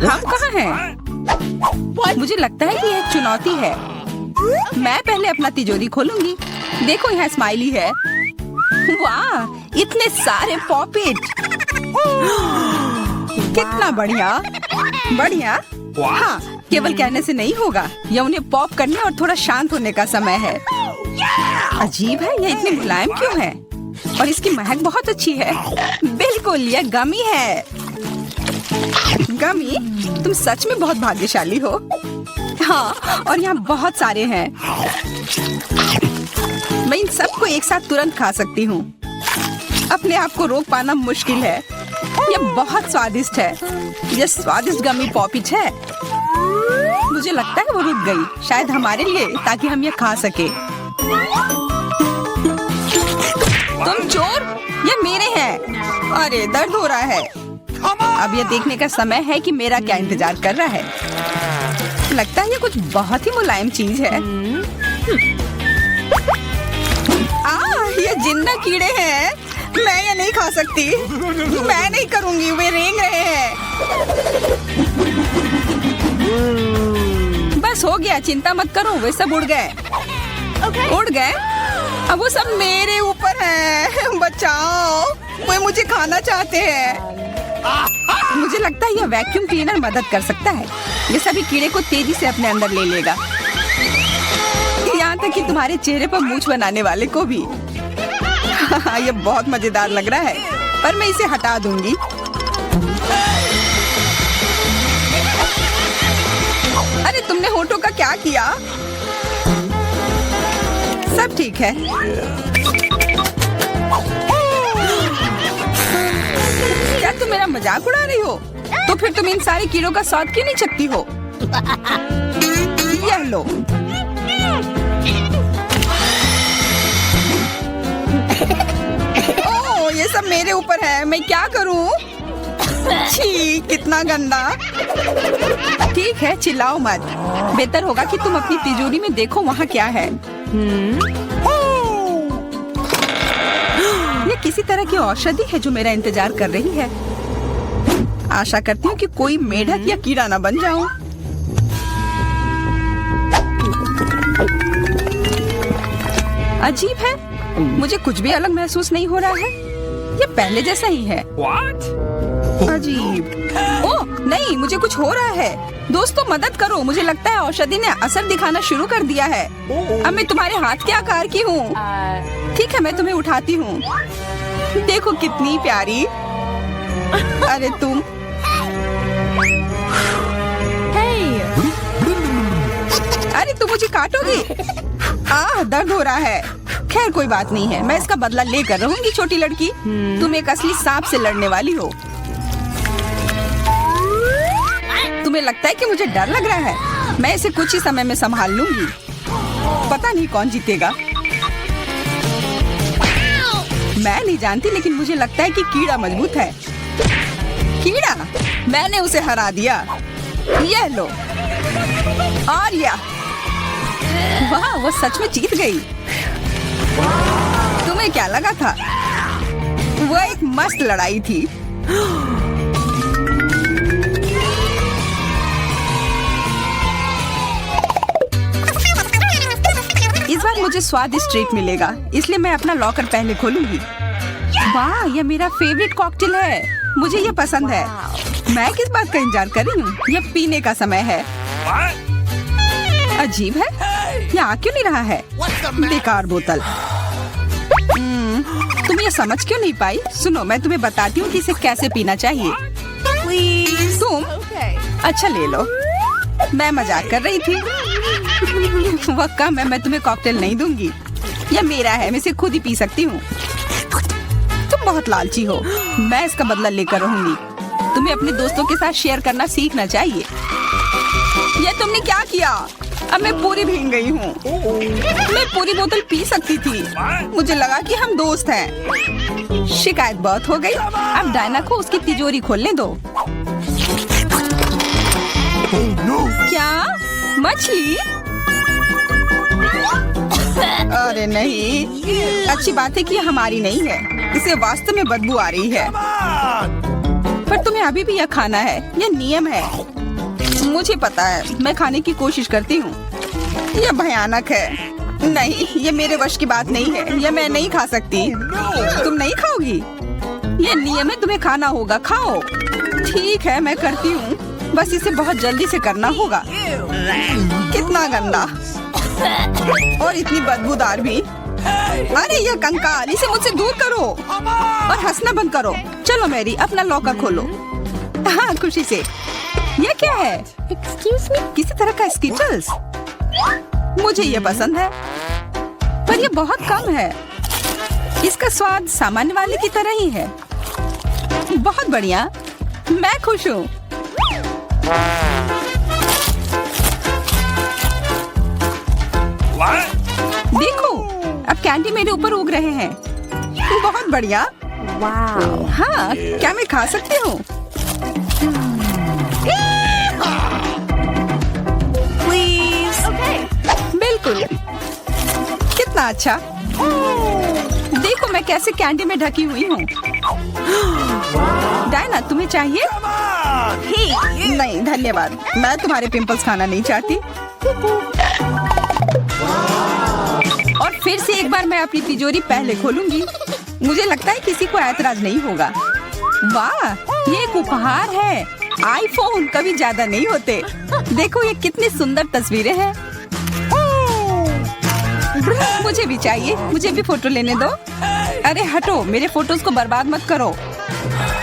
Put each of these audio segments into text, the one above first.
हम कहाँ हैं? मुझे लगता है कि यह एक चुनौती है। मैं पहले अपना तिजोरी खोलूंगी। देखो यहाँ स्माइली है। वाह, इतने सारे पॉपिट। कितना बढ़िया। बढ़िया। हाँ, केवल कहने से नहीं होगा। यह उन्हें पॉप करने और थोड़ा शांत होने का समय है। अजीब है, यह इतनी मुलायम क्यों है? और इसकी महक बहुत अच्छी है। बिल्कुल, यह गमी है। गमी, तुम सच में बहुत भाग्यशाली हो। हाँ, और यहाँ बहुत सारे हैं। मैं इन सबको एक साथ तुरंत खा सकती हूँ। अपने आप को रोक पाना मुश्किल है। यह बहुत स्वादिष्ट है। यह स्वादिष्ट गमी पॉपिट है। मुझे लगता है वो रुक गई, शायद हमारे लिए, ताकि हम यह खा सके। तुम चोर, ये मेरे हैं। अरे, दर्द हो रहा है। अब यह देखने का समय है कि मेरा क्या इंतजार कर रहा है। लगता है ये कुछ बहुत ही मुलायम चीज है। ये जिंदा कीड़े हैं। मैं ये नहीं खा सकती। मैं नहीं करूंगी, वे रेंग रहे हैं। बस हो गया, चिंता मत करो, वे सब उड़ गए। उड़ गए? अब वो सब मेरे ऊपर हैं। बचाओ, वे मुझे खाना चाहते हैं। मुझे लगता है यह वैक्यूम क्लीनर मदद कर सकता है। ये सभी कीड़े को तेजी से अपने अंदर ले लेगा, यहाँ तक कि तुम्हारे चेहरे पर मूंछ बनाने वाले को भी। ये बहुत मजेदार लग रहा है, पर मैं इसे हटा दूंगी। अरे, तुमने होठों का क्या किया? सब ठीक है। क्या तुम मेरा मजाक उड़ा रही हो? तो फिर तुम इन सारे कीड़ों का स्वाद क्यों नहीं चखती हो? यह लो। ओह, ये सब मेरे ऊपर है। मैं क्या करूं? छी, कितना गंदा। ठीक है, चिल्लाओ मत। बेहतर होगा कि तुम अपनी तिजोरी में देखो वहाँ क्या है। ये किसी तरह की औषधि है जो मेरा इंतजार कर रही है। आशा करती हूँ कि कोई मेढक या कीड़ा ना बन जाऊं। अजीब है, मुझे कुछ भी अलग महसूस नहीं हो रहा है। ये पहले जैसा ही है। अजीब। ओह नहीं, मुझे कुछ हो रहा है। दोस्तों, मदद करो। मुझे लगता है औषधि ने असर दिखाना शुरू कर दिया है। अब मैं तुम्हारे हाथ के आकार की हूँ। ठीक है, मैं तुम्हें उठाती हूँ। देखो कितनी प्यारी। अरे तुम। अरे तुम मुझे काटोगी? दर्द हो रहा है। खैर कोई बात नहीं है, मैं इसका बदला लेकर रहूंगी। छोटी लड़की, तुम एक असली सांप से लड़ने वाली हो। तुम्हें लगता है कि मुझे डर लग रहा है? मैं इसे कुछ ही समय में संभाल लूंगी। पता नहीं कौन जीतेगा। मैं नहीं जानती, लेकिन मुझे लगता है कि कीड़ा मजबूत है। कीड़ा, मैंने उसे हरा दिया। यह लो। और यह, वाह, वो सच में जीत गई। तुम्हें क्या लगा था? वो एक मस्त लड़ाई थी। इस बार मुझे स्वादिष्ट ट्रीट मिलेगा, इसलिए मैं अपना लॉकर पहले खोलूंगी। वाह, यह मेरा फेवरेट कॉकटेल है। मुझे यह पसंद है। मैं किस बात का इंतजार कर रही हूँ? यह पीने का समय है। अजीब है, यह आ क्यों नहीं रहा है? बेकार बोतल। तुम ये समझ क्यों नहीं पाई? सुनो, मैं तुम्हें बताती हूँ कि इसे कैसे पीना चाहिए। तुम अच्छा ले लो। मैं मजाक कर रही थी। वह कम है, मैं तुम्हें कॉकटेल नहीं दूंगी। यह मेरा है, मैं इसे खुद ही पी सकती हूँ। तुम बहुत लालची हो। मैं इसका बदला लेकर रहूंगी। तुम्हें अपने दोस्तों के साथ शेयर करना सीखना चाहिए। यह तुमने क्या किया? अब मैं पूरी भीग गई हूँ। मैं पूरी बोतल पी सकती थी। मुझे लगा कि हम दोस्त हैं। शिकायत बहुत हो गई। अब डायना को उसकी तिजोरी खोलने दो। क्या? मछली? अरे नहीं, अच्छी बात है कि हमारी नहीं है। इसे वास्तव में बदबू आ रही है। पर तुम्हें अभी भी यह खाना है, यह नियम है। मुझे पता है, मैं खाने की कोशिश करती हूँ। यह भयानक है। नहीं, ये मेरे वश की बात नहीं है। यह मैं नहीं खा सकती। तुम नहीं खाओगी? यह नियम है, तुम्हें खाना होगा। खाओ। ठीक है, मैं करती हूँ। बस इसे बहुत जल्दी से करना होगा। कितना गंदा और इतनी बदबूदार भी। अरे यह कंकाल, इसे मुझसे दूर करो और हंसना बंद करो। चलो मैरी, अपना लॉकर खोलो। हाँ, खुशी से। यह क्या है? किसी तरह का स्किटल्स। मुझे यह पसंद है, पर यह बहुत कम है। इसका स्वाद सामान्य वाले की तरह ही है। बहुत बढ़िया, मैं खुश हूँ। देखो, अब कैंडी मेरे ऊपर उग रहे हैं। बहुत बढ़िया। हाँ, क्या मैं खा सकती हूँ? बिल्कुल। कितना अच्छा। देखो मैं कैसे कैंडी में ढकी हुई हूँ। डायना, तुम्हें चाहिए? नहीं धन्यवाद, मैं तुम्हारे पिंपल्स खाना नहीं चाहती। और फिर से एक बार मैं अपनी तिजोरी पहले खोलूंगी। मुझे लगता है किसी को ऐतराज नहीं होगा। वाह, ये एक उपहार है। आईफोन कभी ज्यादा नहीं होते। देखो ये कितनी सुंदर तस्वीरें हैं। मुझे भी चाहिए, मुझे भी फोटो लेने दो। अरे हटो, मेरे फोटोज को बर्बाद मत करो।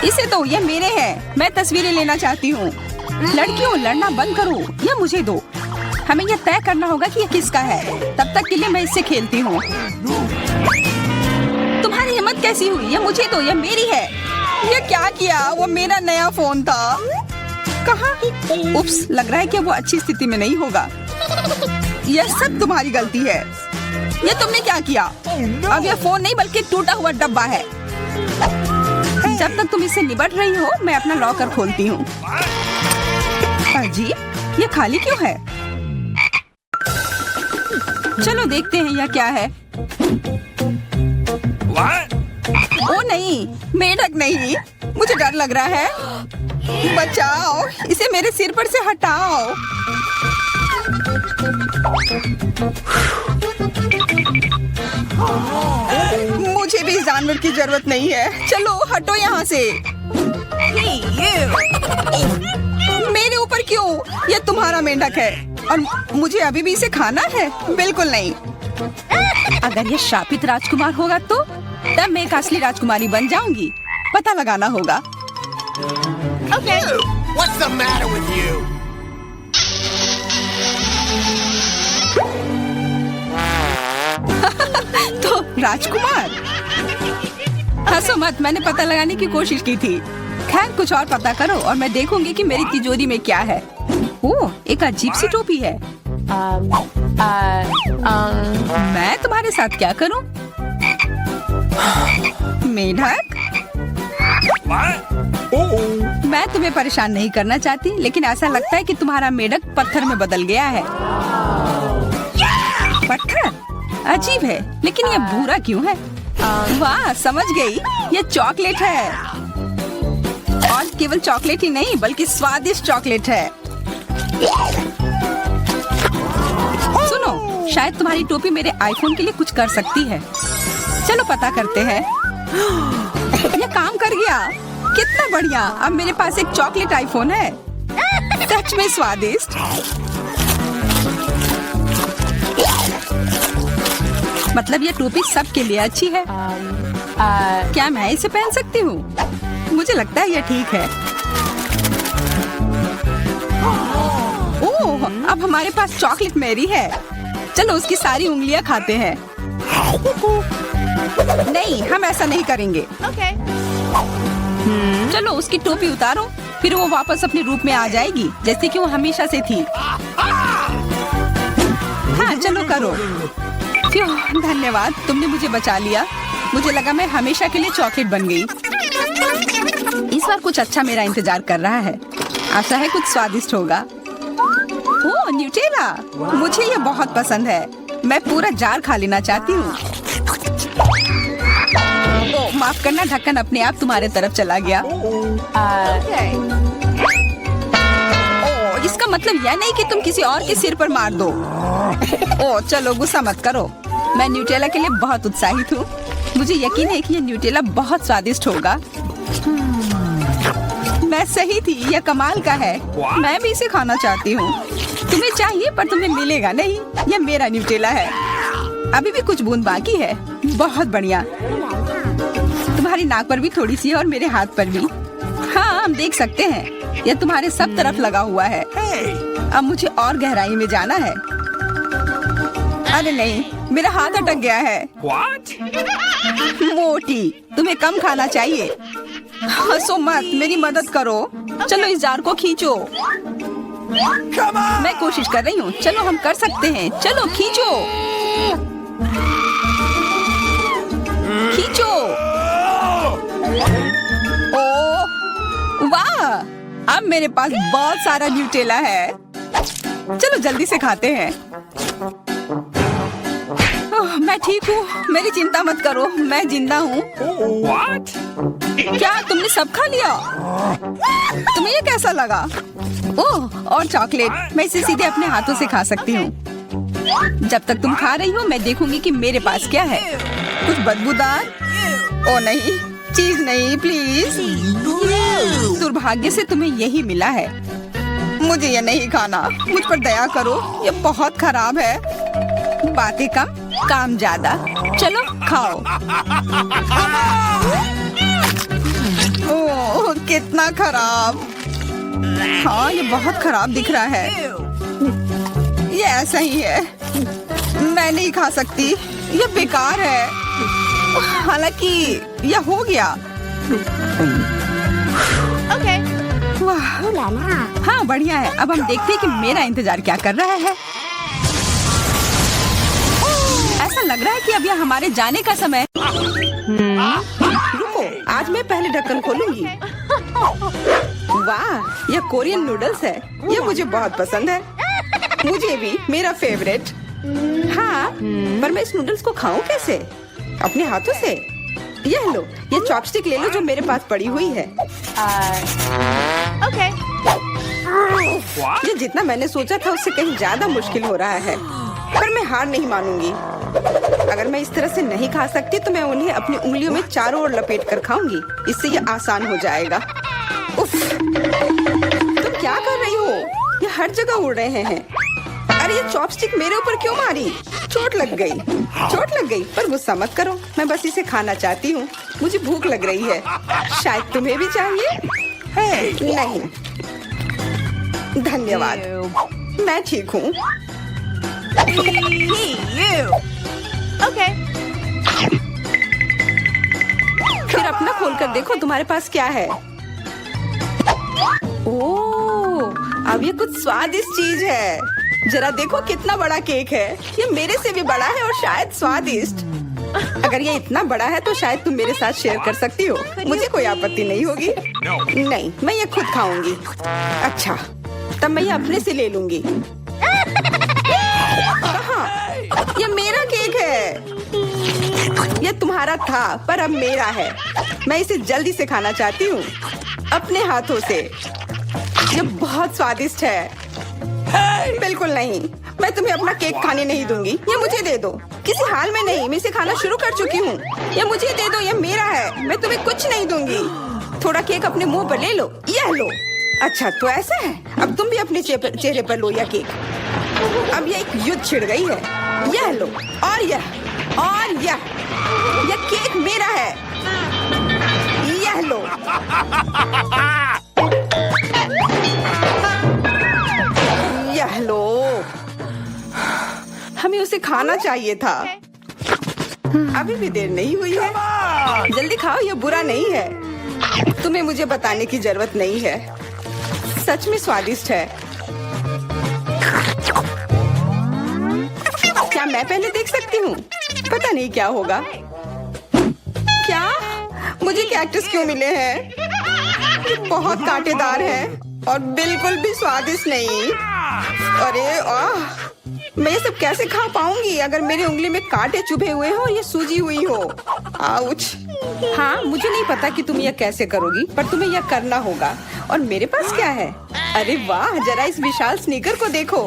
इसे दो, ये मेरे हैं। मैं तस्वीरें लेना चाहती हूँ। लड़कियों, लड़ना बंद करो, ये मुझे दो। हमें यह तय करना होगा कि यह किसका है। तब तक के लिए मैं इससे खेलती हूँ। तुम्हारी हिम्मत कैसी हुई? ये मुझे दो, ये मेरी है। ये क्या किया? वो मेरा नया फोन था। कहाँ? उप्स, लग रहा है कि वो अच्छी स्थिति में नहीं होगा। यह सब तुम्हारी गलती है। ये तुमने क्या किया? अब यह फोन नहीं बल्कि टूटा हुआ डब्बा है। जब तक तुम इससे निपट रही हो, मैं अपना लॉकर खोलती हूँ। अजीब, ये खाली क्यों है? चलो देखते हैं यह क्या है। ओ नहीं, मेढक नहीं। मुझे डर लग रहा है। बचाओ, इसे मेरे सिर पर से हटाओ। मुझे भी इस जानवर की जरूरत नहीं है। चलो हटो यहाँ से। मेरे ऊपर क्यों? ये तुम्हारा मेंढक है और मुझे अभी भी इसे खाना है? बिल्कुल नहीं। अगर ये शापित राजकुमार होगा तो तब मैं एक असली राजकुमारी बन जाऊंगी। पता लगाना होगा। Okay. What's the matter with you? तो राजकुमार, हंसो मत, मैंने पता लगाने की कोशिश की थी। खैर कुछ और पता करो और मैं देखूंगी कि मेरी तिजोरी में क्या है। ओह, एक अजीब सी टोपी है। मैं तुम्हारे साथ क्या करूं? मेढक, मैं तुम्हें परेशान नहीं करना चाहती, लेकिन ऐसा लगता है कि तुम्हारा मेढक पत्थर में बदल गया है। पत्थर? अजीब है, लेकिन ये भूरा क्यों है? वाह, समझ गई, ये चॉकलेट है। और केवल चॉकलेट ही नहीं बल्कि स्वादिष्ट चॉकलेट है। सुनो, शायद तुम्हारी टोपी मेरे आईफोन के लिए कुछ कर सकती है। चलो पता करते हैं। ये काम कर गया। कितना बढ़िया, अब मेरे पास एक चॉकलेट आईफोन है। सच में स्वादिष्ट। मतलब ये टोपी सबके लिए अच्छी है। क्या मैं इसे पहन सकती हूँ? मुझे लगता है यह ठीक है। ओह, अब हमारे पास चॉकलेट मैरी है। चलो उसकी सारी उंगलियां खाते हैं। नहीं, हम ऐसा नहीं करेंगे। Okay. चलो उसकी टोपी उतारो, फिर वो वापस अपने रूप में आ जाएगी जैसे कि वो हमेशा से थी। हाँ चलो करो। क्यों, धन्यवाद, तुमने मुझे बचा लिया। मुझे लगा मैं हमेशा के लिए चॉकलेट बन गई। इस बार कुछ अच्छा मेरा इंतजार कर रहा है। आशा है कुछ स्वादिष्ट होगा। ओह, न्यूटेला, मुझे ये बहुत पसंद है। मैं पूरा जार खा लेना चाहती हूँ। ओ माफ करना, ढक्कन अपने आप तुम्हारे तरफ चला गया। ओ इसका मतलब यह नहीं कि तुम किसी और के सिर पर मार दो। ओ चलो गुस्सा मत करो, मैं न्यूटेला के लिए बहुत उत्साहित हूँ। मुझे यकीन है कि यह न्यूटेला बहुत स्वादिष्ट होगा। मैं सही थी, यह कमाल का है। मैं भी इसे खाना चाहती हूँ। तुम्हें चाहिए पर तुम्हें मिलेगा नहीं। यह मेरा न्यूटेला है। अभी भी कुछ बूंद बाकी है। बहुत बढ़िया। तुम्हारी नाक पर भी थोड़ी सी है और मेरे हाथ पर भी। हाँ हम देख सकते हैं, यह तुम्हारे सब तरफ लगा हुआ है। अब मुझे और गहराई में जाना है। अरे नहीं, मेरा हाथ अटक गया है। मोटी, तुम्हें कम खाना चाहिए। हंसो मत, मेरी मदद करो। चलो इस जार को खींचो। मैं कोशिश कर रही हूँ। चलो हम कर सकते हैं। चलो खींचो खींचो। ओ वाह, अब मेरे पास बहुत सारा न्यूटेला है। चलो जल्दी से खाते हैं। मैं ठीक हूँ, मेरी चिंता मत करो, मैं जिंदा हूँ। क्या तुमने सब खा लिया? तुम्हें ये कैसा लगा? ओह और चॉकलेट, मैं इसे सीधे अपने हाथों से खा सकती हूँ। जब तक तुम खा रही हो मैं देखूंगी कि मेरे पास क्या है। कुछ बदबूदार? ओ नहीं, चीज नहीं प्लीज। दुर्भाग्य से तुम्हें यही मिला है। मुझे ये नहीं खाना, मुझ पर दया करो, ये बहुत खराब है। बातें कम काम ज्यादा। चलो खाओ। ओह कितना खराब। हाँ ये बहुत खराब दिख रहा है। ये ऐसा ही है, मैं नहीं खा सकती, ये बेकार है। हालांकि यह हो गया। वाह हाँ बढ़िया है। अब हम देखते हैं कि मेरा इंतजार क्या कर रहा है। ऐसा लग रहा है कि अब यह हमारे जाने का समय। रुको, आज मैं पहले ढक्कन खोलूंगी। वाह यह कोरियन नूडल्स है, यह मुझे बहुत पसंद है। मुझे भी, मेरा फेवरेट। हाँ पर मैं इस नूडल्स को खाऊं कैसे? अपने हाथों से? यह लो, ये चॉपस्टिक ले लो जो मेरे पास पड़ी हुई है। ये जितना मैंने सोचा था उससे कहीं ज्यादा मुश्किल हो रहा है, पर मैं हार नहीं मानूंगी। अगर मैं इस तरह से नहीं खा सकती तो मैं उन्हें अपनी उंगलियों में चारों ओर लपेट कर खाऊंगी। इससे ये आसान हो जाएगा। उफ, तुम क्या कर रही हो? ये हर जगह उड़ रहे हैं। अरे ये चॉपस्टिक मेरे ऊपर क्यों मारी? चोट लग गई। पर गुस्सा मत करो, मैं बस इसे खाना चाहती हूँ। मुझे भूख लग रही है। शायद तुम्हें भी चाहिए? नहीं धन्यवाद, मैं ठीक हूँ। फिर अपना खोल कर देखो तुम्हारे पास क्या है। ओह, अब ये कुछ स्वादिष्ट चीज है। जरा देखो कितना बड़ा केक है। ये मेरे से भी बड़ा है और शायद स्वादिष्ट। अगर ये इतना बड़ा है तो शायद तुम मेरे साथ शेयर कर सकती हो। मुझे कोई आपत्ति नहीं होगी। नहीं, मैं ये खुद खाऊंगी। अच्छा, तब मैं ये अपने से ले लूंगी। कहाँ? ये मेरा केक है। ये तुम्हारा था पर अब मेरा है। मैं इसे जल्दी से खाना चाहती हूँ, अपने हाथों से। ये बहुत स्वादिष्ट है। बिल्कुल नहीं, मैं तुम्हें अपना केक खाने नहीं दूंगी। ये मुझे दे दो। किसी हाल में नहीं, मैं इसे खाना शुरू कर चुकी हूँ। ये मुझे दे दो, ये मेरा है। मैं तुम्हें कुछ नहीं दूंगी। थोड़ा केक अपने मुंह पर ले लो। यह लो। अच्छा तो ऐसा है, अब तुम भी अपने चेहरे पर लो यह केक। अब यह एक युद्ध छिड़ गई है। यह लो और यह केक मेरा है। यह लो। यह लो। हमें उसे खाना चाहिए था। अभी भी देर नहीं हुई है। जल्दी खाओ, यह बुरा नहीं है। तुम्हें मुझे बताने की जरूरत नहीं है। सच में स्वादिष्ट है। क्या मैं पहले देख सकती हूँ? पता नहीं क्या होगा। क्या मुझे कैक्टस क्यों मिले हैं? बहुत कांटेदार है और बिल्कुल भी स्वादिष्ट नहीं। अरे मैं ये सब कैसे खा पाऊंगी अगर मेरी उंगली में कांटे चुभे हुए हो और ये सूजी हुई हो। आउच। हाँ, मुझे नहीं पता कि तुम यह कैसे करोगी, पर तुम्हें यह करना होगा। और मेरे पास क्या है? अरे वाह, जरा इस विशाल स्नीकर को देखो।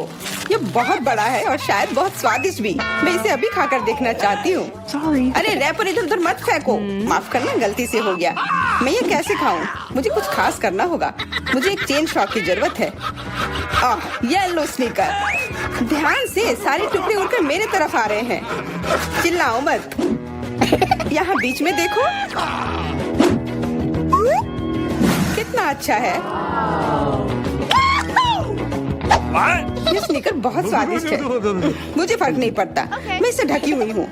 ये बहुत बड़ा है और शायद बहुत स्वादिष्ट भी। मैं इसे अभी खाकर देखना चाहती हूँ। अरे रैपर इधर उधर मत फेंको। माफ करना, गलती से हो गया। मैं ये कैसे खाऊं? मुझे कुछ खास करना होगा। मुझे एक चेन शॉक की जरूरत है। Yellow sneaker. ध्यान से, सारे टुकड़े उड़कर मेरे तरफ आ रहे हैं। चिल्लाओ मत। यहाँ बीच में देखो, कितना अच्छा है। ये स्नीकर बहुत स्वादिष्ट है। मुझे फर्क नहीं पड़ता, मैं इससे ढकी हुई हूँ।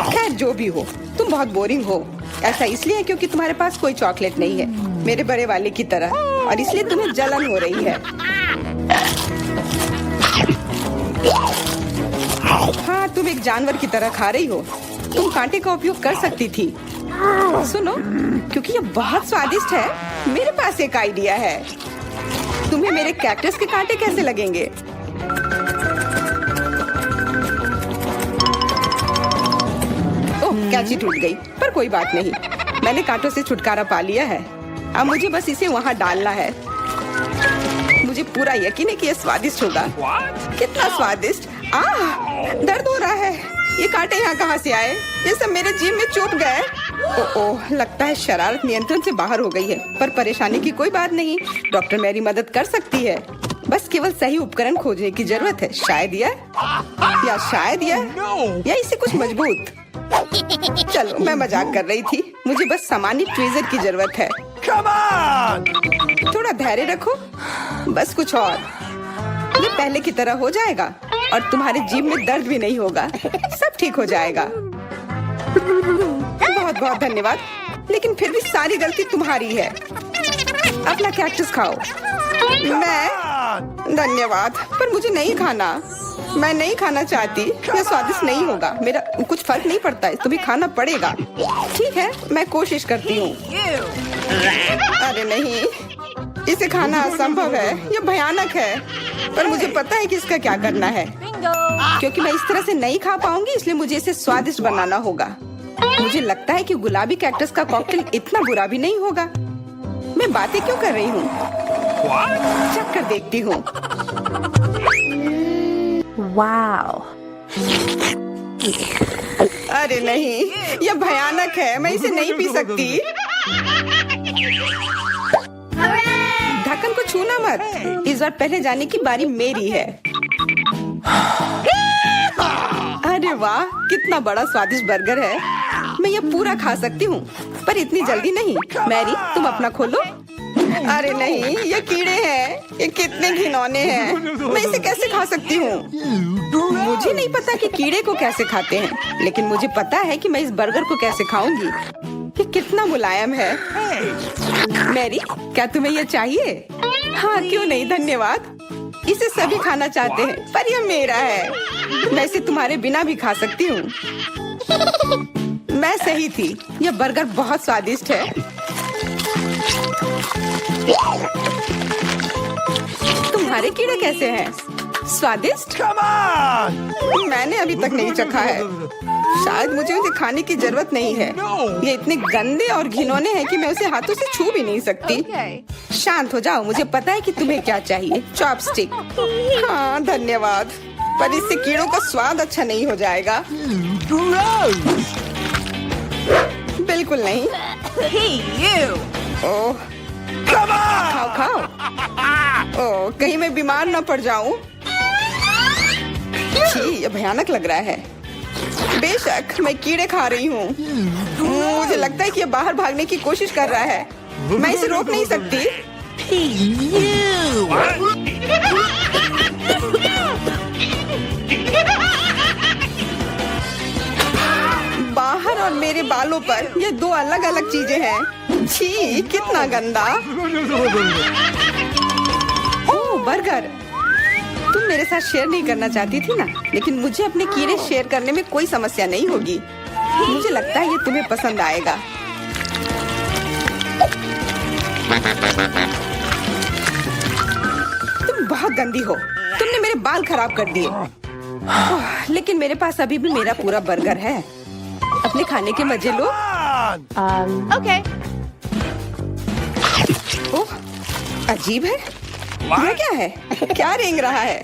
खैर जो भी हो, तुम बहुत बोरिंग हो। ऐसा इसलिए है क्योंकि तुम्हारे पास कोई चॉकलेट नहीं है, मेरे बड़े वाले की तरह, और इसलिए तुम्हें जलन हो रही है। हाँ, तुम एक जानवर की तरह खा रही हो। तुम कांटे का उपयोग कर सकती थी। सुनो, क्योंकि ये बहुत स्वादिष्ट है, मेरे पास एक आइडिया है। तुम्हें मेरे कैक्टस के कांटे कैसे लगेंगे? ओह, कैंची टूट गई, पर कोई बात नहीं, मैंने कांटों से छुटकारा पा लिया है। अब मुझे बस इसे वहाँ डालना है। मुझे पूरा यकीन है कि यह स्वादिष्ट होगा। कितना स्वादिष्ट! दर्द हो रहा है। ये कांटे यहाँ कहाँ से आए? ये सब मेरे जीभ में चुभ गए। ओह, लगता है शरारत नियंत्रण से बाहर हो गई है, पर परेशानी की कोई बात नहीं। डॉक्टर मेरी मदद कर सकती है। बस केवल सही उपकरण खोजने की जरूरत है। शायद यह या इसे कुछ मजबूत। चलो, मैं मजाक कर रही थी। मुझे बस सामान्य ट्वीजर की जरूरत है। थोड़ा धैर्य रखो, बस कुछ और। ये पहले की तरह हो जाएगा और तुम्हारे जीभ में दर्द भी नहीं होगा। सब ठीक हो जाएगा। बहुत बहुत धन्यवाद, लेकिन फिर भी सारी गलती तुम्हारी है। अपना कैक्टस खाओ। धन्यवाद, पर मुझे नहीं खाना। मैं नहीं खाना चाहती। यह स्वादिष्ट नहीं होगा। मेरा कुछ फर्क नहीं पड़ता है, तुम्हें खाना पड़ेगा। ठीक है, मैं कोशिश करती हूँ। अरे नहीं, इसे खाना असंभव है। यह भयानक है, पर मुझे पता है कि इसका क्या करना है। क्योंकि मैं इस तरह से नहीं खा पाऊंगी, इसलिए मुझे इसे स्वादिष्ट बनाना होगा। मुझे लगता है कि गुलाबी कैक्टस का कॉकटेल इतना बुरा भी नहीं होगा। मैं बातें क्यों कर रही हूँ? चख कर देखती हूँ। वाओ! अरे नहीं, यह भयानक है। मैं इसे नहीं पी सकती। ढक्कन को छूना मत। इस बार पहले जाने की बारी मेरी है। अरे वाह, कितना बड़ा स्वादिष्ट बर्गर है। मैं ये पूरा खा सकती हूँ, पर इतनी जल्दी नहीं। मैरी, तुम अपना खोलो। अरे नहीं, ये कीड़े हैं। ये कितने घिनौने हैं। मैं इसे कैसे खा सकती हूँ? मुझे नहीं पता कि कीड़े को कैसे खाते हैं, लेकिन मुझे पता है कि मैं इस बर्गर को कैसे खाऊंगी। ये कितना मुलायम है। मैरी, क्या तुम्हें यह चाहिए? हाँ, क्यों नहीं, धन्यवाद। इसे सभी खाना चाहते हैं, पर यह मेरा है। मैं इसे तुम्हारे बिना भी खा सकती हूँ। मैं सही थी, यह बर्गर बहुत स्वादिष्ट है। तुम्हारे कीड़े कैसे हैं? स्वादिष्ट? मैंने अभी तक नहीं चखा है। शायद मुझे उसे खाने की जरूरत नहीं है। ये इतने गंदे और घिनौने हैं कि मैं उसे हाथों से छू भी नहीं सकती। शांत हो जाओ, मुझे पता है कि तुम्हें क्या चाहिए। चॉपस्टिक। हाँ, धन्यवाद, पर इससे कीड़ों का स्वाद अच्छा नहीं हो जाएगा। बिल्कुल नहीं। ओह, खाओ खाओ। ओह, कहीं मैं बीमार न पड़ जाऊं। छी, ये भयानक लग रहा है। बेशक मैं कीड़े खा रही हूँ। मुझे लगता है कि ये बाहर भागने की कोशिश कर रहा है। मैं इसे रोक नहीं सकती। बाहर और मेरे बालों पर ये दो अलग अलग चीजें हैं। छी, कितना गंदा। ओह, बर्गर। तुम मेरे साथ शेयर नहीं करना चाहती थी ना, लेकिन मुझे अपने कीड़े शेयर करने में कोई समस्या नहीं होगी। मुझे लगता है ये तुम्हें पसंद आएगा। तुम बहुत गंदी हो। तुमने मेरे बाल खराब कर दिए। लेकिन मेरे पास अभी भी मेरा पूरा बर्गर है। अपने खाने के मजे लो। on! Okay. ओह, अजीब है। ये क्या है? क्या रेंग रहा है?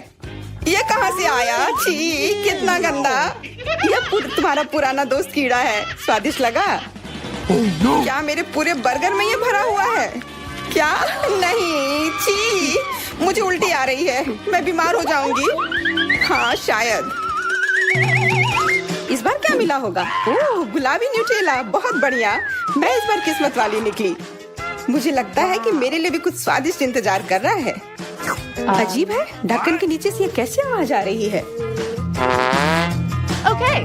ये कहाँ से आया? छी, कितना गंदा। ये तुम्हारा पुराना दोस्त कीड़ा है। स्वादिष्ट लगा? क्या मेरे पूरे बर्गर में ये भरा हुआ है? क्या? नहीं, छी, मुझे उल्टी आ रही है। मैं बीमार हो जाऊंगी। हाँ, शायद। इस बार क्या मिला होगा? ओह, गुलाबी न्यूटेला, बहुत बढ़िया। मैं इस बार किस्मत वाली निकली। मुझे लगता है कि मेरे लिए भी कुछ स्वादिष्ट इंतजार कर रहा है। अजीब है, ढक्कन के नीचे से ये कैसे आवाज आ रही है? Okay.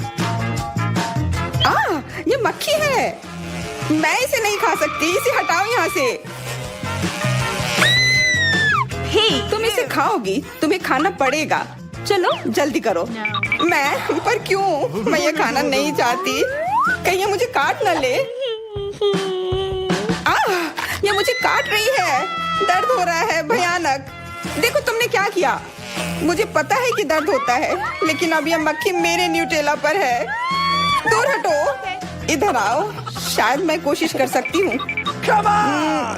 ये मक्खी है। मैं इसे नहीं खा सकती। इसे हटाओ यहाँ से। Hey. तुम इसे खाओगी, तुम्हें खाना पड़ेगा। चलो जल्दी करो। मैं पर क्यों? मैं ये खाना नहीं चाहती। कहीं ये मुझे काट न ले। ये मुझे काट रही है। दर्द हो रहा है भयानक। देखो तुमने क्या किया। मुझे पता है कि दर्द होता है, लेकिन अब ये मक्खी मेरे न्यूटेला पर है। दूर हटो। इधर आओ। शायद मैं कोशिश कर सकती हूँ।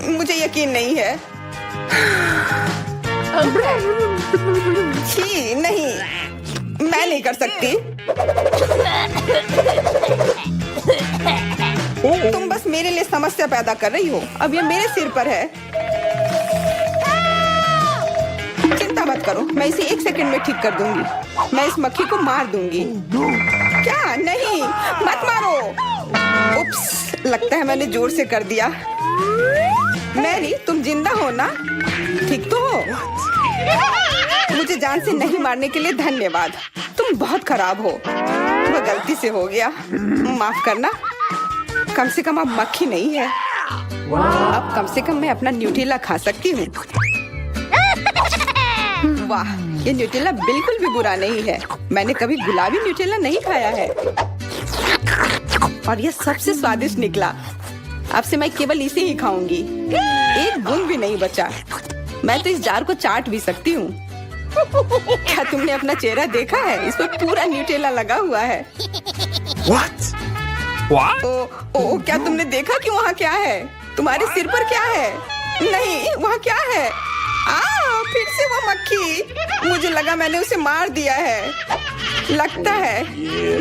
मुझे यकीन नहीं है। छी, नहीं, मैं नहीं कर सकती। तुम बस मेरे लिए समस्या पैदा कर रही हो। अब ये मेरे सिर पर है। चिंता मत करो, मैं इसे 1 सेकंड में ठीक कर दूंगी। मैं इस मक्खी को मार दूंगी। क्या? नहीं, मत मारो। उप्स, लगता है मैंने जोर से कर दिया। मैरी, तुम जिंदा हो ना? ठीक तो हो? मुझे जान से नहीं मारने के लिए धन्यवाद। तुम बहुत खराब हो। वह गलती से हो गया, माफ करना। कम से कम अब मक्खी नहीं है। अब कम से कम मैं अपना न्यूटेला खा सकती हूँ। वाह, ये न्यूटेला बिल्कुल भी बुरा नहीं है। मैंने कभी गुलाबी न्यूटेला नहीं खाया है और ये सबसे स्वादिष्ट निकला। अब से मैं केवल इसे ही खाऊंगी। एक बूंद भी नहीं बचा। मैं तो इस जार को चाट भी सकती हूँ। क्या तुमने अपना चेहरा देखा है? इस पर पूरा न्यूटेला लगा हुआ है। What? What? ओ, क्या तुमने देखा कि वहाँ क्या है? तुम्हारे सिर पर क्या है? नहीं, वहाँ क्या है? फिर से वो मक्खी। मुझे लगा मैंने उसे मार दिया है। लगता है।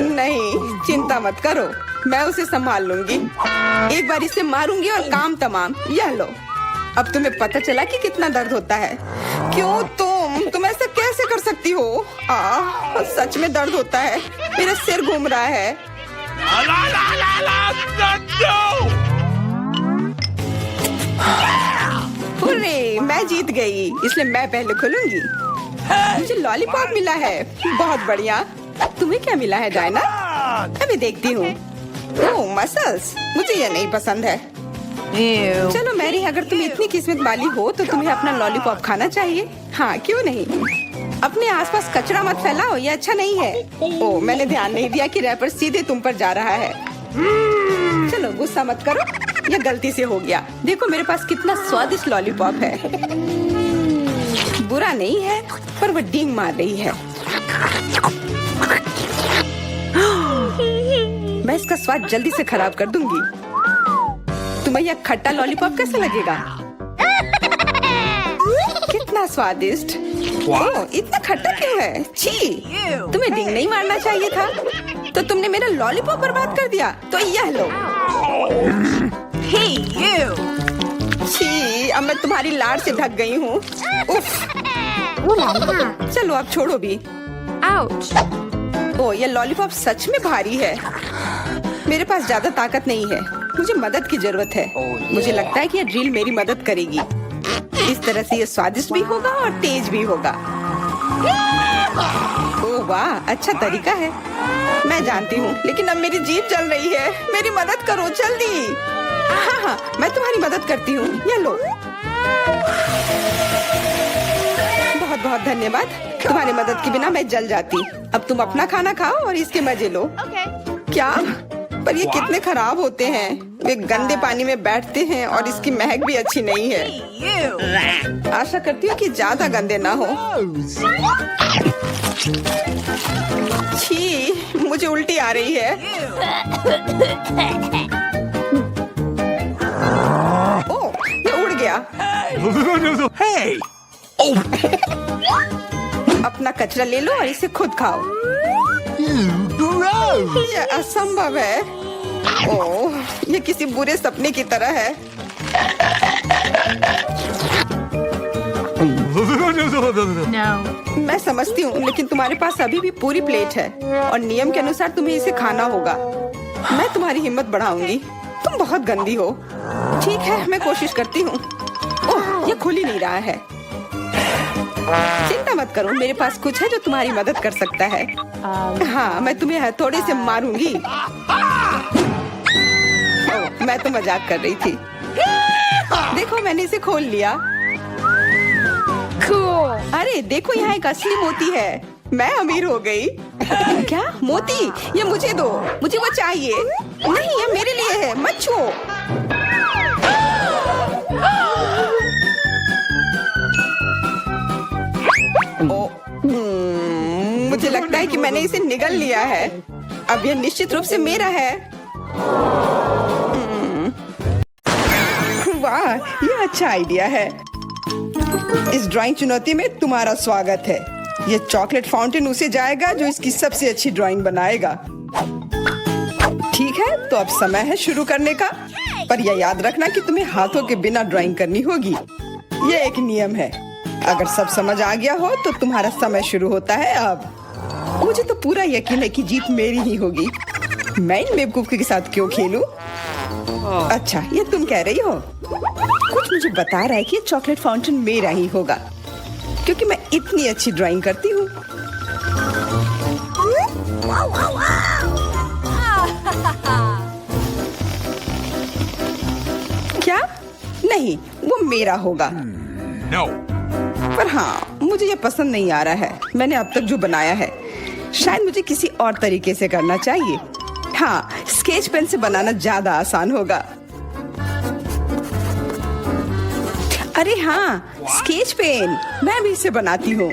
नहीं, चिंता मत करो, मैं उसे संभाल लूंगी। एक बार इसे मारूंगी और काम तमाम। यह लो। अब तुम्हें पता चला कि कितना दर्द होता है। क्यों तुम ऐसा कैसे कर सकती हो? सच में दर्द होता है। मेरा सिर घूम रहा है। हुर्रे, मैं जीत गई, इसलिए मैं पहले खोलूंगी। मुझे लॉलीपॉप मिला है। बहुत बढ़िया। तुम्हें क्या मिला है डायना? अभी देखती हूँ। ओह, मसल्स। मुझे ये नहीं पसंद है। चलो मैरी, अगर तुम इतनी किस्मत वाली हो तो तुम्हें अपना लॉलीपॉप खाना चाहिए। हाँ, क्यों नहीं। अपने आसपास कचरा मत फैलाओ, ये अच्छा नहीं है। ओह, मैंने ध्यान नहीं दिया कि रैपर सीधे तुम पर जा रहा है। चलो गुस्सा मत करो, ये गलती से हो गया। देखो मेरे पास कितना स्वादिष्ट लॉलीपॉप है। बुरा नहीं है, पर वो डींग मार रही है। मैं इसका स्वाद जल्दी से खराब कर दूंगी। तुम्हें यह खट्टा लॉलीपॉप कैसा लगेगा? कितना स्वादिष्ट। ओह, इतना खट्टा क्यों है? छी, तुम्हें डींग नहीं मारना चाहिए था। तो तुमने मेरा लॉलीपॉप बर्बाद कर दिया। तो यह लो। Hey, you! छी, अब मैं तुम्हारी लाड़ से ढक गई हूँ। उफ। चलो अब छोड़ो भी। Ouch! ओह, ये लॉलीपॉप सच में भारी है। मेरे पास ज्यादा ताकत नहीं है। मुझे मदद की जरूरत है। मुझे लगता है कि ये ड्रिल मेरी मदद करेगी। इस तरह से ये स्वादिष्ट भी होगा और तेज भी होगा। ओह वाह, अच्छा तरीका है। मैं जानती हूँ, लेकिन अब मेरी जीभ जल रही है। मेरी मदद करो जल्दी। हाँ, मैं तुम्हारी मदद करती हूँ। ये लो। बहुत बहुत धन्यवाद। तुम्हारी मदद के बिना मैं जल जाती। अब तुम अपना खाना खाओ और इसके मजे लो। क्या? पर ये कितने खराब होते हैं। वे गंदे पानी में बैठते हैं और इसकी महक भी अच्छी नहीं है। आशा करती हूँ कि ज्यादा गंदे ना हो। छी, मुझे उल्टी आ रही है। गया। Hey! अपना कचरा ले लो और इसे खुद खाओ। Gross! ये असंभव है। ओह, ये किसी बुरे सपने की तरह है। No. मैं समझती हूँ, लेकिन तुम्हारे पास अभी भी पूरी प्लेट है और नियम के अनुसार तुम्हें इसे खाना होगा। मैं तुम्हारी हिम्मत बढ़ाऊंगी। तुम बहुत गंदी हो। ठीक है, मैं कोशिश करती हूँ। ओह, ये खुल ही नहीं रहा है। चिंता मत करो, मेरे पास कुछ है जो तुम्हारी मदद कर सकता है। हाँ, मैं तुम्हें हथौड़े से मारूंगी। ओह, मैं तो मजाक कर रही थी। देखो, मैंने इसे खोल लिया। Cool. अरे देखो, यहाँ एक असली मोती है। मैं अमीर हो गई। क्या मोती? ये मुझे दो, मुझे वो चाहिए। नहीं, ये मेरे लिए है, मत छुओ। मुझे लगता है कि मैंने इसे निगल लिया है। अब ये निश्चित रूप से मेरा है। वाह, ये अच्छा आइडिया है। इस ड्राइंग चुनौती में तुम्हारा स्वागत है। ये चॉकलेट फाउंटेन उसे जाएगा जो इसकी सबसे अच्छी ड्राइंग बनाएगा। ठीक है, तो अब समय है शुरू करने का। पर यह याद रखना कि तुम्हें हाथों के बिना ड्राइंग करनी होगी। ये एक नियम है। अगर सब समझ आ गया हो तो तुम्हारा समय शुरू होता है अब। मुझे तो पूरा यकीन है कि जीत मेरी ही होगी। मैं इन बेवकूफ के साथ क्यों खेलूं? अच्छा, ये तुम कह रही हो? कुछ मुझे बता रहा है कि ये चॉकलेट फाउंटेन मेरा ही होगा, क्योंकि मैं इतनी अच्छी ड्राइंग करती हूँ। क्या? नहीं, वो मेरा होगा। No. पर हाँ, मुझे ये पसंद नहीं आ रहा है। मैंने अब तक जो बनाया है, शायद मुझे किसी और तरीके से करना चाहिए। हाँ, स्केच पेन से बनाना ज्यादा आसान होगा। अरे हाँ, स्केच पेन, मैं भी इसे बनाती हूँ।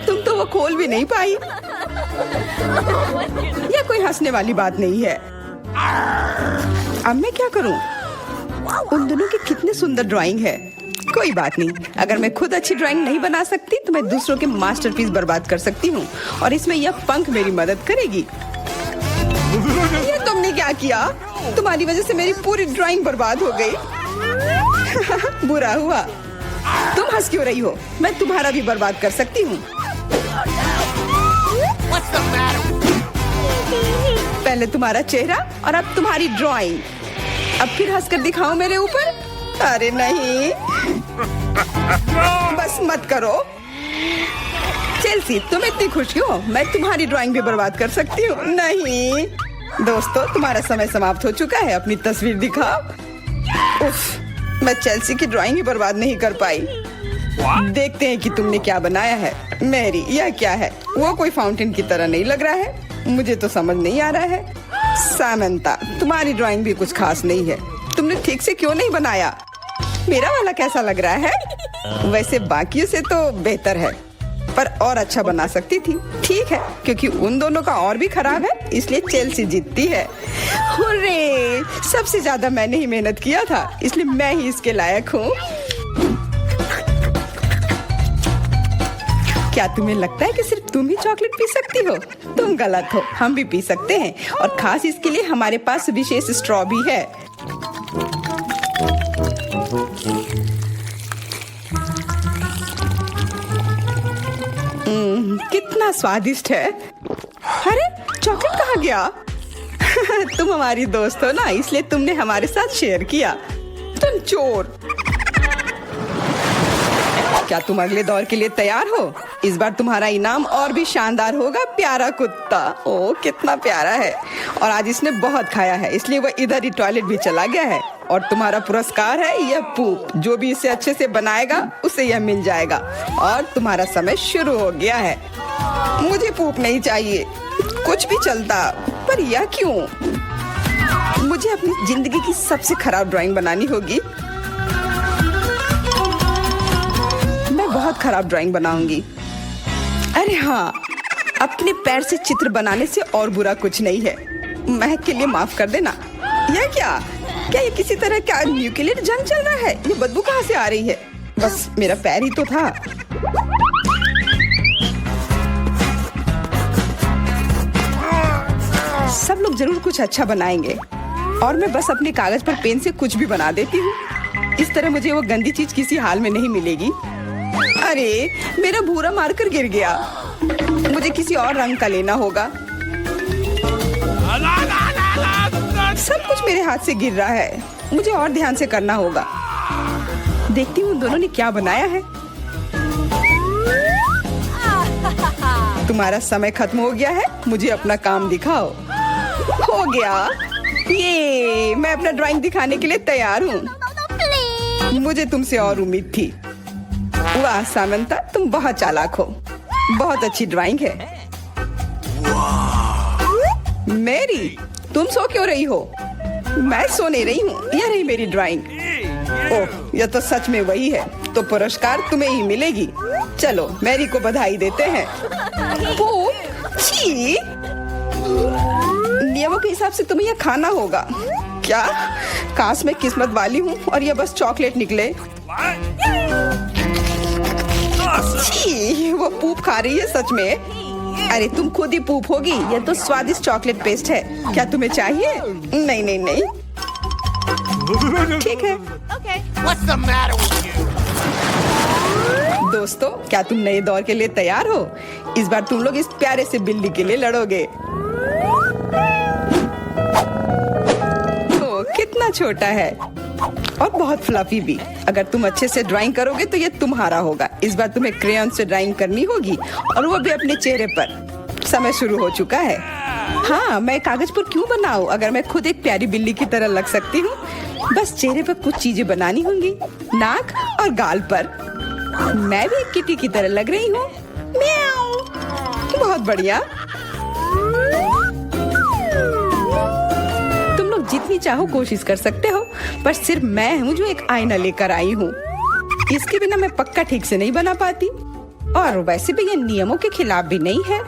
तुम तो वो खोल भी नहीं पाई। यह कोई हंसने वाली बात नहीं है। अब मैं क्या करूँ? उन दोनों की कितनी सुंदर ड्राइंग है। कोई बात नहीं, अगर मैं खुद अच्छी ड्राइंग नहीं बना सकती तो मैं दूसरों के मास्टरपीस बर्बाद कर सकती हूँ, और इसमें यह पंख मेरी मदद करेगी। ये तुमने क्या किया? तुम्हारी वजह से मेरी पूरी ड्राइंग बर्बाद हो गई। बुरा हुआ। तुम हंस क्यों रही हो? मैं तुम्हारा भी बर्बाद कर सकती हूँ। What's the matter? पहले तुम्हारा चेहरा और अब तुम्हारी ड्राइंग। अब फिर हंसकर दिखाओ मेरे ऊपर। अरे नहीं, बस मत करो। चेल्सी, तुम इतनी खुश क्यों? मैं तुम्हारी ड्राइंग भी बर्बाद कर सकती हूँ। नहीं दोस्तों, तुम्हारा समय समाप्त हो चुका है। अपनी तस्वीर दिखाओ। उफ, मैं चेल्सी की ड्राइंग ही बर्बाद नहीं कर पाई। देखते हैं कि तुमने क्या बनाया है। मैरी, यह क्या है? वो कोई फाउंटेन की तरह नहीं लग रहा है। मुझे तो समझ नहीं आ रहा है। सामंता, तुम्हारी ड्राइंग भी कुछ खास नहीं है। तुमने ठीक से क्यों नहीं बनाया? मेरा वाला कैसा लग रहा है? वैसे बाकियों से तो बेहतर है, पर और अच्छा बना सकती थी। ठीक है, क्योंकि उन दोनों का और भी खराब है, इसलिए चेल्सी जीतती है। हुर्रे! सबसे ज्यादा मैंने ही मेहनत किया था, इसलिए मैं ही इसके लायक हूँ। क्या तुम्हें लगता है कि सिर्फ तुम ही चॉकलेट पी सकती हो? तुम गलत हो, हम भी पी सकते हैं, और खास इसके लिए हमारे पास विशेष स्ट्रॉ भी है। कितना स्वादिष्ट है। अरे चॉकलेट कहाँ गया? तुम हमारी दोस्त हो ना, इसलिए तुमने हमारे साथ शेयर किया। तुम चोर। क्या तुम अगले दौर के लिए तैयार हो? इस बार तुम्हारा इनाम और भी शानदार होगा, प्यारा कुत्ता। ओह, कितना प्यारा है। और आज इसने बहुत खाया है, इसलिए वह इधर ही टॉयलेट भी चला गया है। और तुम्हारा पुरस्कार है यह पूप। जो भी इसे अच्छे से बनाएगा उसे यह मिल जाएगा। और तुम्हारा समय शुरू हो गया है। मुझे पूप नहीं चाहिए, कुछ भी चलता, पर यह क्यों? मुझे अपनी जिंदगी की सबसे खराब ड्राइंग बनानी होगी। मैं बहुत खराब ड्राइंग बनाऊंगी। अरे हाँ, अपने पैर से चित्र बनाने से और बुरा कुछ नहीं है। महक के लिए माफ कर देना। यह क्या? क्या ये किसी तरह का न्यूक्लियर जंग चल रहा है? ये बदबू कहाँ से आ रही है? बस मेरा पैर ही तो था। सब लोग जरूर कुछ अच्छा बनाएंगे और मैं बस अपने कागज पर पेन से कुछ भी बना देती हूँ। इस तरह मुझे वो गंदी चीज किसी हाल में नहीं मिलेगी। अरे मेरा भूरा मार्कर गिर गया। मुझे किसी और रंग का लेना होगा। सब कुछ मेरे हाथ से गिर रहा है। मुझे और ध्यान से करना होगा। देखती हूँ उन दोनों ने क्या बनाया है। तुम्हारा समय खत्म हो गया है। मुझे अपना काम दिखाओ। हो गया। ये मैं अपना ड्राइंग दिखाने के लिए तैयार हूँ। मुझे तुमसे और उम्मीद थी। वाह सामंता, तुम बहुत चालाक हो। बहुत अच्छी ड्राइंग है। मेरी, तुम सो क्यों रही हो? मैं सो नहीं रही हूँ। यह रही मेरी ड्राइंग। ओह, यह तो सच में वही है। तो पुरस्कार तुम्हें ही मिलेगी। चलो मैरी को बधाई देते हैं। छी! नियमों के हिसाब से तुम्हें यह खाना होगा। क्या? काश मैं किस्मत वाली हूँ और यह बस चॉकलेट निकले। छी! वो पूप खा रही है सच में। अरे तुम खुद ही पूप होगी। यह तो स्वादिष्ट चॉकलेट पेस्ट है। क्या तुम्हें चाहिए? नहीं नहीं नहीं। ठीक है। What's the matter with you? दोस्तों, क्या तुम नए दौर के लिए तैयार हो? इस बार तुम लोग इस प्यारे से बिल्ली के लिए लड़ोगे। ओ, कितना छोटा है और बहुत फ्लफी भी। अगर तुम अच्छे से ड्राइंग करोगे तो ये तुम्हारा होगा। इस बार तुम्हें क्रेयॉन से ड्राइंग करनी होगी और वो भी अपने चेहरे पर। समय शुरू हो चुका है। हाँ, मैं कागज पर क्यों बनाऊं अगर मैं खुद एक प्यारी बिल्ली की तरह लग सकती हूँ। बस चेहरे पर कुछ चीजें बनानी होंगी, नाक और गाल पर। मैं भी एक किटी की तरह लग रही हूँ। म्याऊ। बहुत बढ़िया। तुम लोग जितनी चाहो कोशिश कर सकते हो, पर सिर्फ मैं हूँ जो एक आईना लेकर आई हूँ। इसके बिना मैं पक्का ठीक से नहीं बना पाती और वैसे भी ये नियमों के खिलाफ भी नहीं है।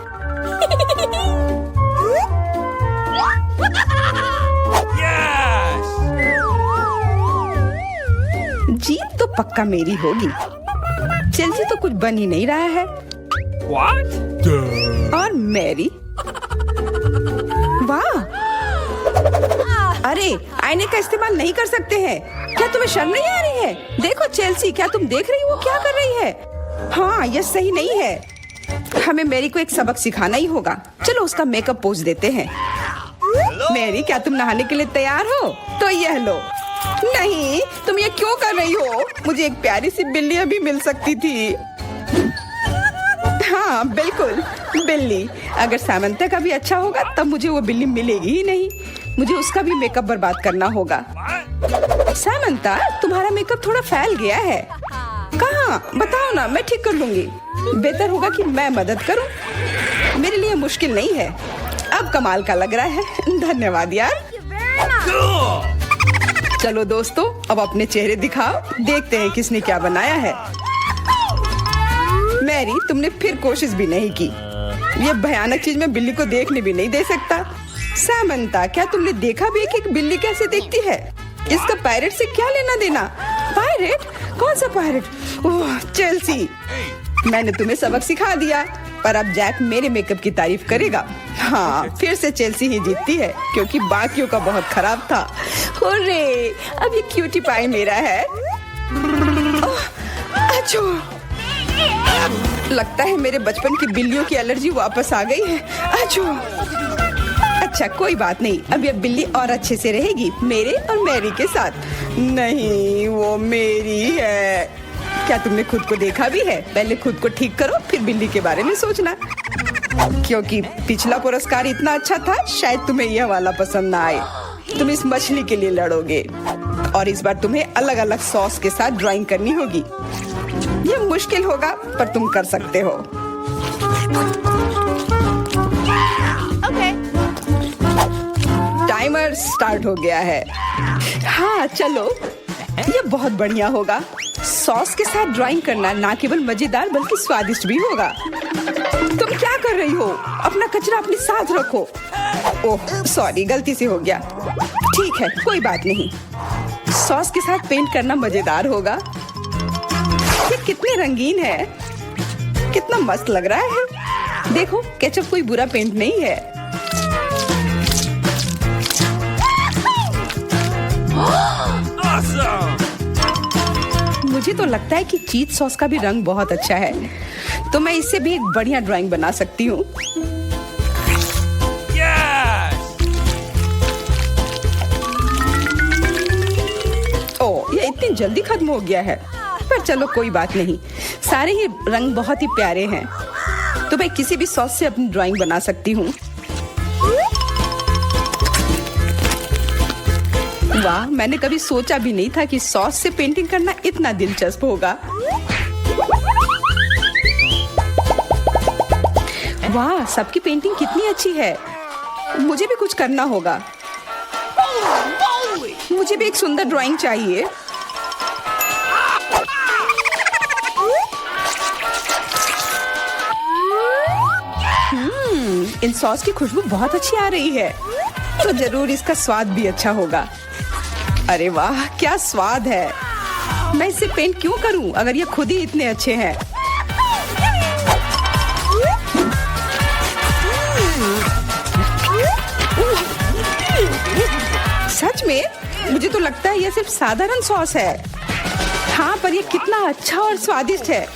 जीत तो पक्का मेरी होगी। चेल्सी तो कुछ बन ही नहीं रहा है। What? और मैरी, वाह! अरे आईने का इस्तेमाल नहीं कर सकते हैं। क्या तुम्हें शर्म नहीं आ रही है? देखो चेल्सी, क्या तुम देख रही हो क्या कर रही है? हाँ, यह सही नहीं है। हमें मैरी को एक सबक सिखाना ही होगा। चलो उसका मेकअप पोज देते हैं। मैरी, क्या तुम नहाने के लिए तैयार हो? तो यह लो। नहीं, तुम ये क्यों कर रही हो? मुझे एक प्यारी सी बिल्ली अभी मिल सकती थी। हाँ बिल्कुल, बिल्ली। अगर सामंता का भी अच्छा होगा तब मुझे वो बिल्ली मिलेगी ही नहीं। मुझे उसका भी मेकअप बर्बाद करना होगा। सामंता, तुम्हारा मेकअप थोड़ा फैल गया है। कहाँ? बताओ ना, मैं ठीक कर लूंगी। बेहतर होगा कि मैं मदद करूं। मेरे लिए मुश्किल नहीं है। अब कमाल का लग रहा है। धन्यवाद यार। चलो दोस्तों, अब अपने चेहरे दिखाओ। देखते हैं किसने क्या बनाया है। मैरी, तुमने फिर कोशिश भी नहीं की। ये भयानक चीज मैं बिल्ली को देखने भी नहीं दे सकता। सामंता, क्या तुमने देखा भी कि एक बिल्ली कैसे दिखती है? इसका पायरेट से क्या लेना देना? पायरेट? कौन सा पायरेट? ओह चेल्सी, मैंने तुम्हें सबक सिखा दिया, पर अब जैक मेरे मेकअप की तारीफ करेगा। हाँ, फिर से चेल्सी ही जीतती है क्योंकि बाकियों का बहुत खराब था। हुर्रे, अब ये क्यूटी पाई मेरा है। अच्छो, लगता है मेरे बचपन की बिल्लियों की एलर्जी वापस आ गई है। अच्छो। अच्छा कोई बात नहीं, अब ये बिल्ली और अच्छे से रहेगी मेरे और मैरी के साथ। नहीं, वो मेरी है। क्या तुमने खुद को देखा भी है? पहले खुद को ठीक करो, फिर बिल्ली के बारे में सोचना। क्योंकि पिछला पुरस्कार इतना अच्छा था, शायद तुम्हें यह वाला पसंद ना आए। तुम इस मछली के लिए लड़ोगे और इस बार तुम्हें अलग अलग सॉस के साथ ड्राइंग करनी होगी। यह मुश्किल होगा, पर तुम कर सकते हो। टाइमर स्टार्ट हो गया है। हाँ चलो, यह बहुत बढ़िया होगा। सॉस के साथ ड्राइंग करना ना केवल मजेदार बल्कि स्वादिष्ट भी होगा। तुम क्या कर रही हो? अपना कचरा अपने साथ रखो। ओह सॉरी, गलती से हो गया। ठीक है, कोई बात नहीं। सॉस के साथ पेंट करना मजेदार होगा। ये कितने रंगीन है, कितना मस्त लग रहा है। देखो, केचप कोई बुरा पेंट नहीं है। Awesome! मुझे तो लगता है कि चीज सॉस का भी रंग बहुत अच्छा है, तो मैं इससे भी एक बढ़िया ड्राइंग बना सकती हूँ। Yes! ओह, ये इतनी जल्दी खत्म हो गया है, पर चलो कोई बात नहीं। सारे ही रंग बहुत ही प्यारे हैं, तो मैं किसी भी सॉस से अपनी ड्राइंग बना सकती हूँ। वाह, मैंने कभी सोचा भी नहीं था कि सॉस से पेंटिंग करना इतना दिलचस्प होगा। वाह, सबकी पेंटिंग कितनी अच्छी है। मुझे भी कुछ करना होगा। मुझे भी एक सुंदर ड्राइंग चाहिए। इन सॉस की खुशबू बहुत अच्छी आ रही है, तो जरूर इसका स्वाद भी अच्छा होगा। अरे वाह, क्या स्वाद है। मैं इसे पेंट क्यों करूं अगर ये खुद ही इतने अच्छे हैं। सच में मुझे तो लगता है ये सिर्फ साधारण सॉस है। हाँ, पर ये कितना अच्छा और स्वादिष्ट है।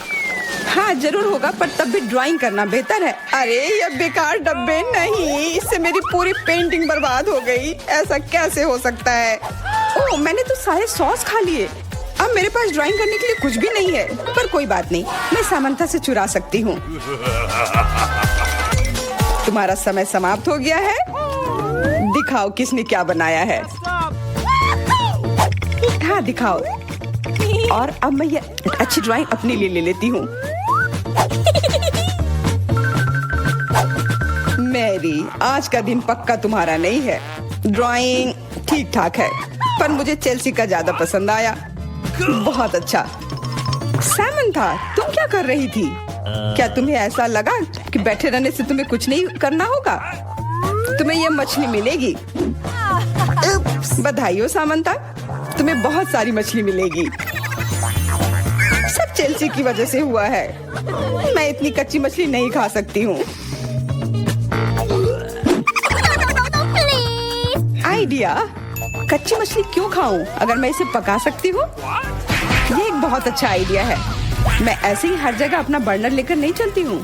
हाँ, जरूर होगा, पर तब भी ड्राइंग करना बेहतर है। अरे ये बेकार डब्बे, नहीं, इससे मेरी पूरी पेंटिंग बर्बाद हो गई। ऐसा कैसे हो सकता है। ओह, मैंने तो सारे सॉस खा लिए। अब मेरे पास ड्राइंग करने के लिए कुछ भी नहीं है, पर कोई बात नहीं, मैं सामंथा से चुरा सकती हूँ। तुम्हारा समय समाप्त हो गया है। दिखाओ किसने क्या बनाया है। हाँ, दिखाओ। और अब मैं ये अच्छी ड्राइंग अपने लिए ले लेती हूँ। मैरी, आज का दिन पक्का तुम्हारा नहीं है। ड्राइंग ठीक ठाक है, पर मुझे चेल्सी का ज्यादा पसंद आया। बहुत अच्छा। सामंथा, तुम क्या कर रही थी? क्या तुम्हें ऐसा लगा कि बैठे रहने से तुम्हें कुछ नहीं करना होगा? तुम्हें ये मछली मिलेगी। बधाई हो सामंथा, तुम्हें बहुत सारी मछली मिलेगी। सब चेल्सी की वजह से हुआ है। मैं इतनी कच्ची मछली नहीं खा सकती हूँ। आइडिया, कच्ची मछली क्यों खाऊं अगर मैं इसे पका सकती हूँ? ये एक बहुत अच्छा आइडिया है। मैं ऐसे ही हर जगह अपना बर्नर लेकर नहीं चलती हूँ।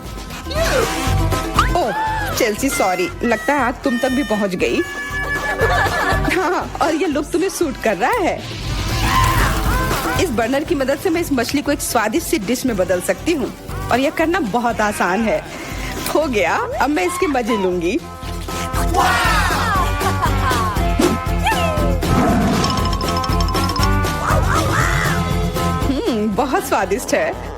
ओह चेल्सी, सॉरी, लगता है आग तुम तक भी पहुँच गई। हाँ, और ये लुक तुम्हें सूट कर रहा है। इस बर्नर की मदद से मैं इस मछली को एक स्वादिष्ट सी डिश में बदल सकती हूँ, और यह करना बहुत आसान है। हो गया, अब मैं इसके मजे लूंगी। बहुत स्वादिष्ट है।